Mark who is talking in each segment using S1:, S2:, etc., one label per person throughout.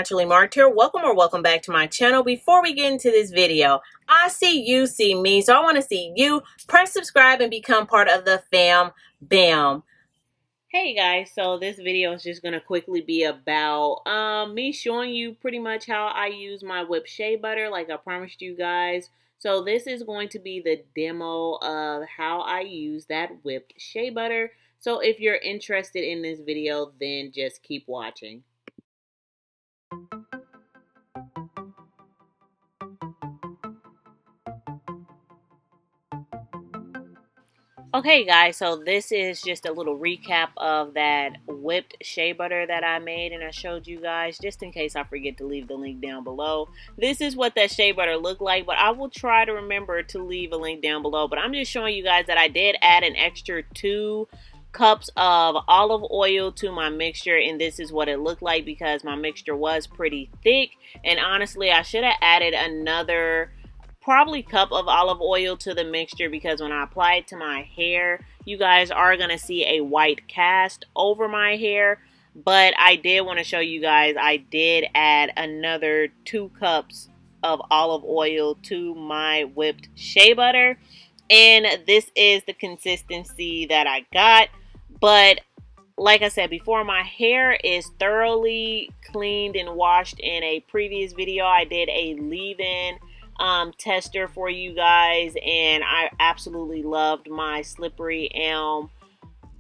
S1: Naturally Marked here. Welcome back to my channel. Before we get into this video, I see you see me, so I want to see you. Press subscribe and become part of the fam bam. Hey guys, so this video is just going to quickly be about me showing you pretty much how I use my whipped shea butter like I promised you guys. So this is going to be the demo of how I use that whipped shea butter. So if you're interested in this video, then just keep watching. Okay guys, so this is just a little recap of that whipped shea butter that I made and I showed you guys, just in case I forget to leave the link down below. This is what that shea butter looked like, but I will try to remember to leave a link down below. But I'm just showing you guys that I did add an extra 2 cups of olive oil to my mixture, and this is what it looked like because my mixture was pretty thick. And honestly, I should have added another probably cup of olive oil to the mixture because when I apply it to my hair, you guys are going to see a white cast over my hair. But I did want to show you guys I did add another 2 cups of olive oil to my whipped shea butter. And this is the consistency that I got. But like I said before, my hair is thoroughly cleaned and washed. In a previous video, I did a leave-in tester for you guys, and I absolutely loved my Slippery Elm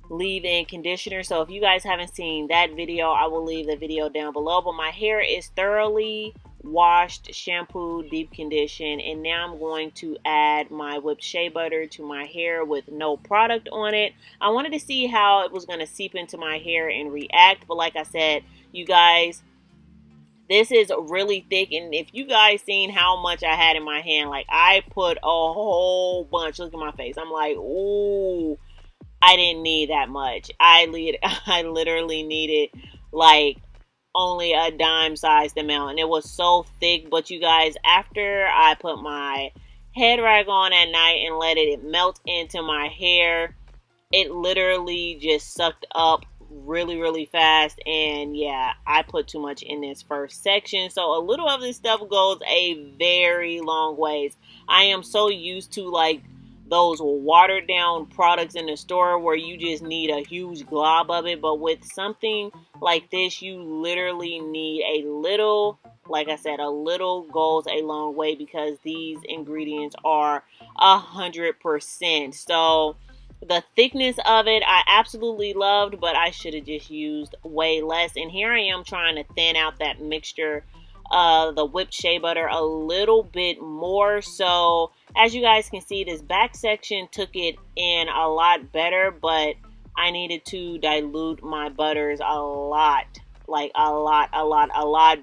S1: leave-in conditioner. So if you guys haven't seen that video, I will leave the video down below. But my hair is thoroughly washed, shampooed, deep conditioned, and now I'm going to add my whipped shea butter to my hair with no product on it. I wanted to see how it was going to seep into my hair and react, but like I said, you guys, this is really thick, and if you guys seen how much I had in my hand, like I put a whole bunch. Look at my face. I'm like, ooh, I didn't need that much. I literally needed like only a dime-sized amount, and it was so thick. But you guys, after I put my head rag on at night and let it melt into my hair, it literally just sucked up really fast. And yeah, I put too much in this first section, so a little of this stuff goes a very long ways. I am so used to like those watered down products in the store where you just need a huge glob of it, but with something like this, you literally need a little. Like I said, a little goes a long way because these ingredients are 100%. So the thickness of it, I absolutely loved, but I should have just used way less. And here I am trying to thin out that mixture, the whipped shea butter a little bit more. So as you guys can see, this back section took it in a lot better, but I needed to dilute my butters a lot, like a lot.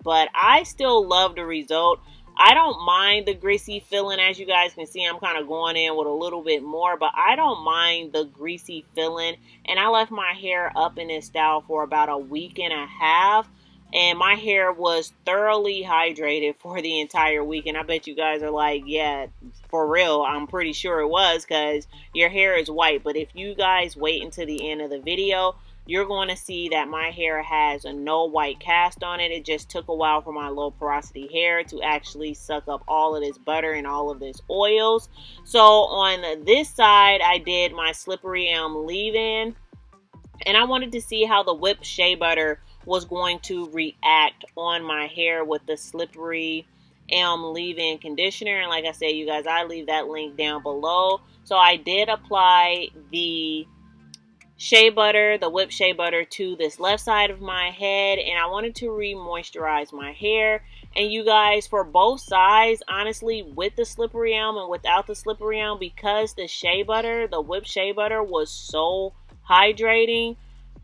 S1: But I still love the result. I don't mind the greasy feeling. As you guys can see, I'm kind of going in with a little bit more, but I don't mind the greasy feeling. And I left my hair up in this style for about a week and a half, and my hair was thoroughly hydrated for the entire week. And I bet you guys are like, yeah, for real, I'm pretty sure it was, because your hair is white. But if you guys wait until the end of the video, you're going to see that my hair has no white cast on it. It just took a while for my low porosity hair to actually suck up all of this butter and all of this oils. So on this side, I did my Slippery Elm leave-in, and I wanted to see how the whipped shea butter was going to react on my hair with the Slippery Elm leave-in conditioner. And like I said, you guys, I leave that link down below. So I did apply the shea butter, the whipped shea butter, to this left side of my head, and I wanted to re-moisturize my hair. And you guys, for both sides, honestly, with the Slippery Elm and without the Slippery Elm, because the shea butter, the whipped shea butter, was so hydrating,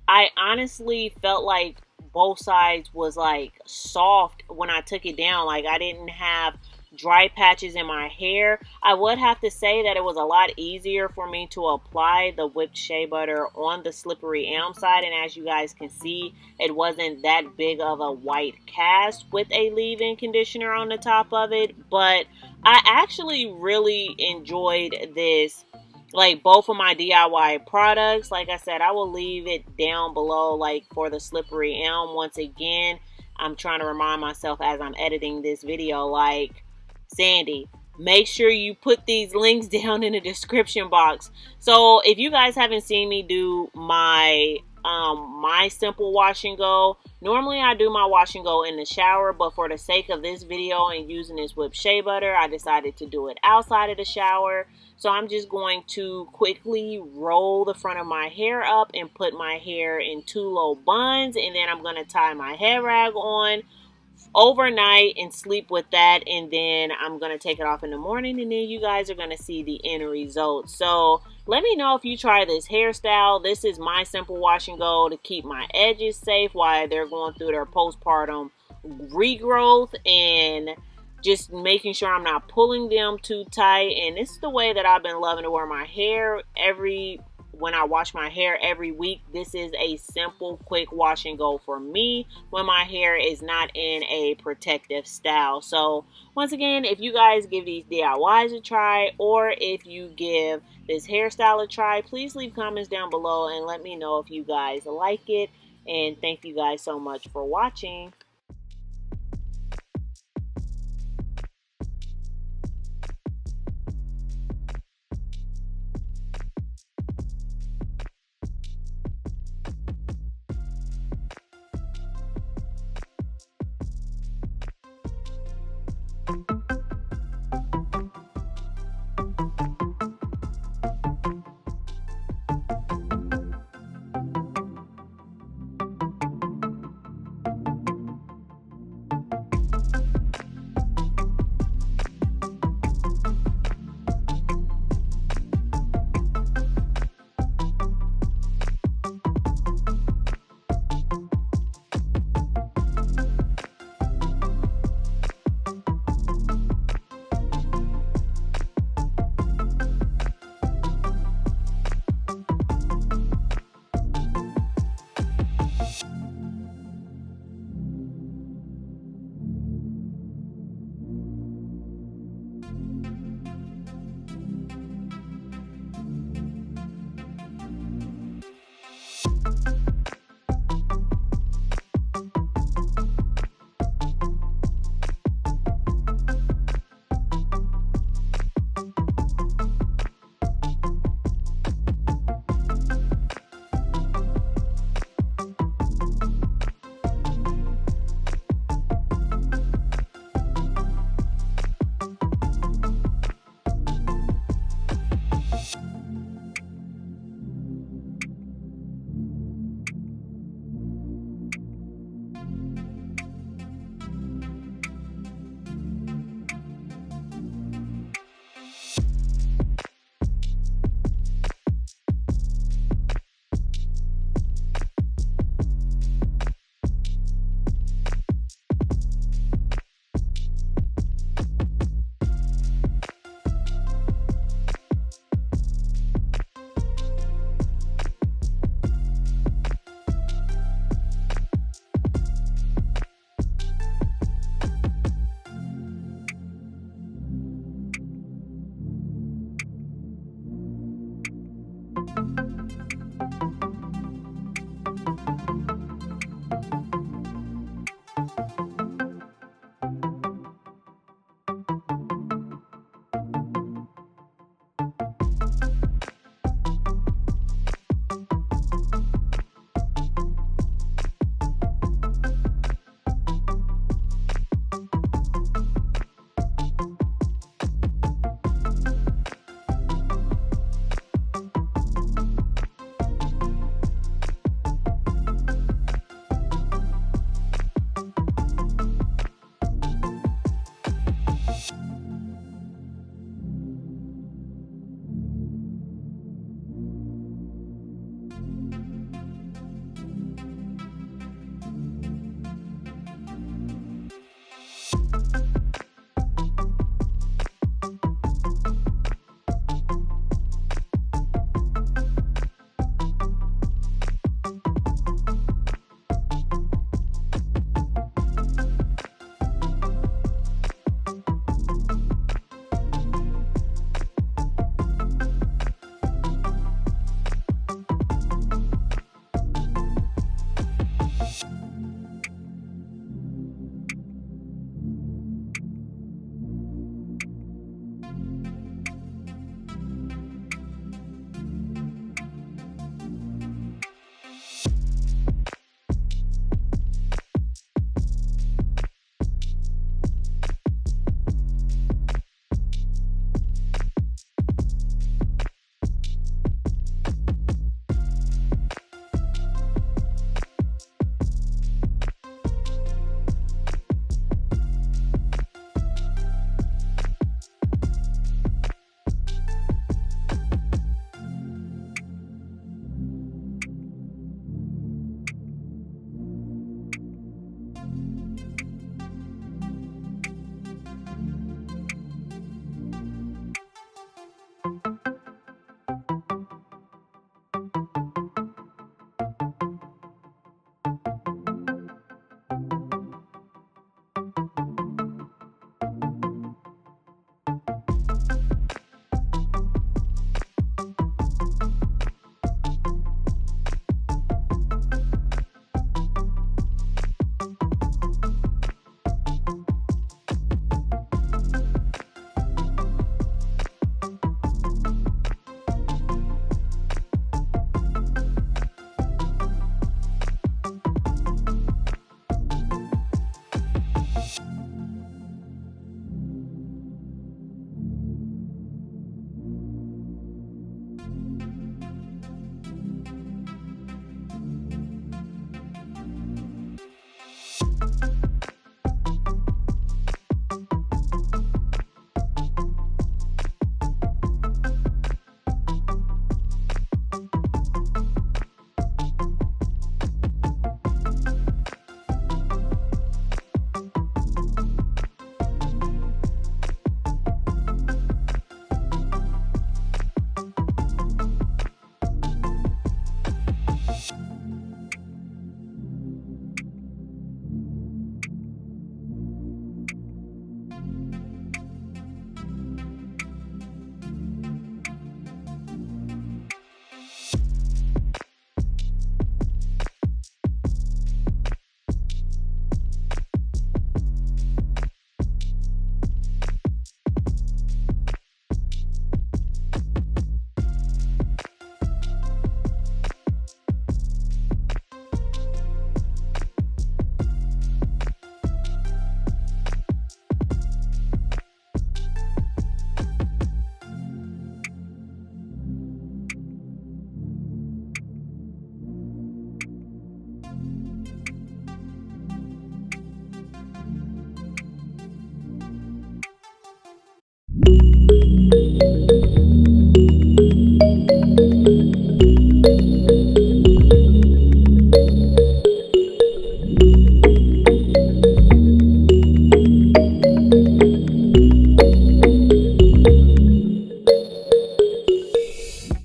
S1: I honestly felt like both sides was like soft when I took it down. Like I didn't have dry patches in my hair. I would have to say that it was a lot easier for me to apply the whipped shea butter on the Slippery Elm side, and as you guys can see, it wasn't that big of a white cast with a leave-in conditioner on the top of it. But I actually really enjoyed this, like both of my DIY products. Like I said, I will leave it down below, like for the Slippery Elm. Once again, I'm trying to remind myself as I'm editing this video, like, Sandy, make sure you put these links down in the description box. So if you guys haven't seen me do my simple wash and go, normally I do my wash and go in the shower, but for the sake of this video and using this whipped shea butter, I decided to do it outside of the shower. So I'm just going to quickly roll the front of my hair up and put my hair in 2 low buns, and then I'm going to tie my hair rag on overnight and sleep with that, and then I'm going to take it off in the morning, and then you guys are going to see the end result. So let me know if you try this hairstyle. This is my simple wash and go to keep my edges safe while they're going through their postpartum regrowth, and just making sure I'm not pulling them too tight. And this is the way that I've been loving to wear my hair when I wash my hair every week. This is a simple, quick wash and go for me when my hair is not in a protective style. So once again, if you guys give these DIYs a try, or if you give this hairstyle a try, please leave comments down below and let me know if you guys like it. And thank you guys so much for watching.